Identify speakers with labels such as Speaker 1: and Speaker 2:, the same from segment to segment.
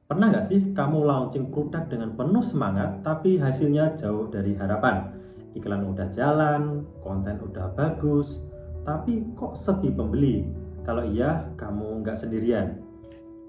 Speaker 1: Pernah nggak sih kamu launching produk dengan penuh semangat tapi hasilnya jauh dari harapan? Iklan udah jalan, konten udah bagus, tapi kok sepi pembeli? Kalau iya, kamu nggak sendirian.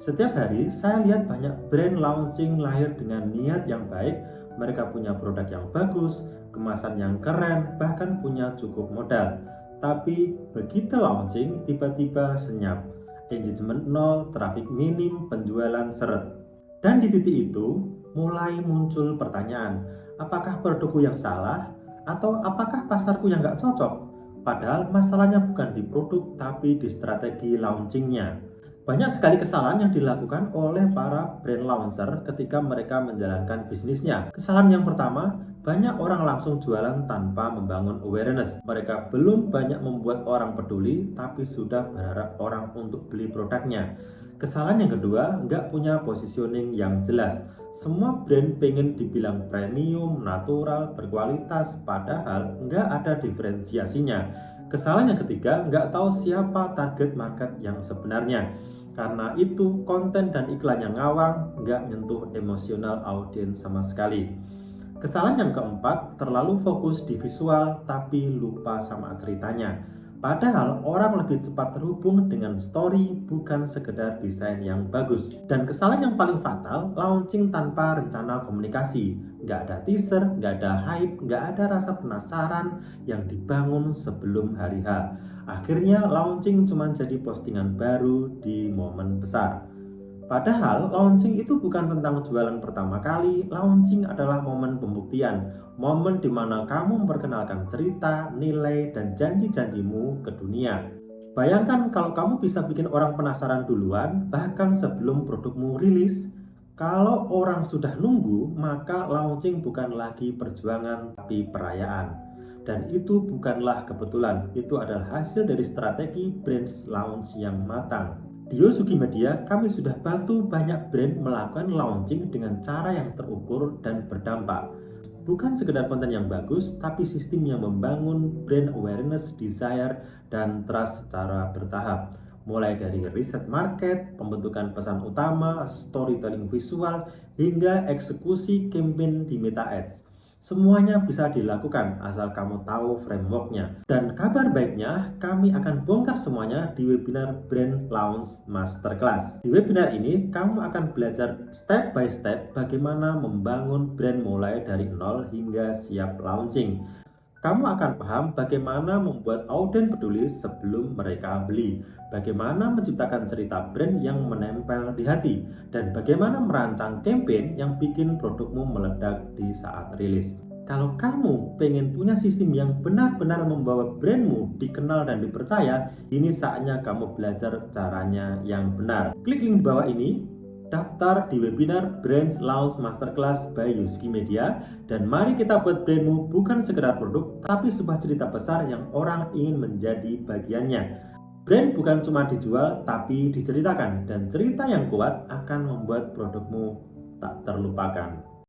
Speaker 1: Setiap hari saya lihat banyak brand launching lahir dengan niat yang baik. Mereka punya produk yang bagus, kemasan yang keren, bahkan punya cukup modal. Tapi begitu launching, tiba-tiba senyap. Engagement nol, traffic minim, penjualan seret. Dan di titik itu mulai muncul pertanyaan, apakah produkku yang salah atau apakah pasarku yang nggak cocok? Padahal masalahnya bukan di produk tapi di strategi launchingnya. Banyak sekali kesalahan yang dilakukan oleh para brand launcher ketika mereka menjalankan bisnisnya. Kesalahan yang pertama, banyak orang langsung jualan tanpa membangun awareness. Mereka belum banyak membuat orang peduli, tapi sudah berharap orang untuk beli produknya. Kesalahan yang kedua, nggak punya positioning yang jelas. Semua brand pengen dibilang premium, natural, berkualitas, padahal nggak ada diferensiasinya. Kesalahan yang ketiga, nggak tahu siapa target market yang sebenarnya. Karena itu, konten dan iklan yang ngawang nggak nyentuh emosional audiens sama sekali. Kesalahan yang keempat, terlalu fokus di visual tapi lupa sama ceritanya. Padahal orang lebih cepat terhubung dengan story bukan sekedar desain yang bagus. Dan kesalahan yang paling fatal, launching tanpa rencana komunikasi. Nggak ada teaser, nggak ada hype, nggak ada rasa penasaran yang dibangun sebelum hari H. Akhirnya launching cuma jadi postingan baru di momen besar. Padahal launching itu bukan tentang jualan pertama kali, launching adalah momen pembuktian, momen di mana kamu memperkenalkan cerita, nilai, dan janji-janjimu ke dunia. Bayangkan kalau kamu bisa bikin orang penasaran duluan, bahkan sebelum produkmu rilis. Kalau orang sudah nunggu, maka launching bukan lagi perjuangan, tapi perayaan. Dan itu bukanlah kebetulan, itu adalah hasil dari strategi brand launch yang matang. Di Yosugi Media, kami sudah bantu banyak brand melakukan launching dengan cara yang terukur dan berdampak. Bukan sekedar konten yang bagus, tapi sistem yang membangun brand awareness, desire, dan trust secara bertahap. Mulai dari riset market, pembentukan pesan utama, storytelling visual, hingga eksekusi campaign di Meta Ads. Semuanya bisa dilakukan asal kamu tahu frameworknya. Dan kabar baiknya, kami akan bongkar semuanya di webinar Brand Launch Masterclass. Di webinar ini, kamu akan belajar step by step bagaimana membangun brand mulai dari nol hingga siap launching. Kamu akan paham bagaimana membuat audiens peduli sebelum mereka beli, bagaimana menciptakan cerita brand yang menempel di hati, dan bagaimana merancang campaign yang bikin produkmu meledak di saat rilis. Kalau kamu pengen punya sistem yang benar-benar membawa brandmu dikenal dan dipercaya, ini saatnya kamu belajar caranya yang benar. Klik link di bawah ini, daftar di webinar Brand Launch Masterclass by Yosugi Media, dan mari kita buat brandmu bukan sekedar produk, tapi sebuah cerita besar yang orang ingin menjadi bagiannya. Brand bukan cuma dijual, tapi diceritakan, dan cerita yang kuat akan membuat produkmu tak terlupakan.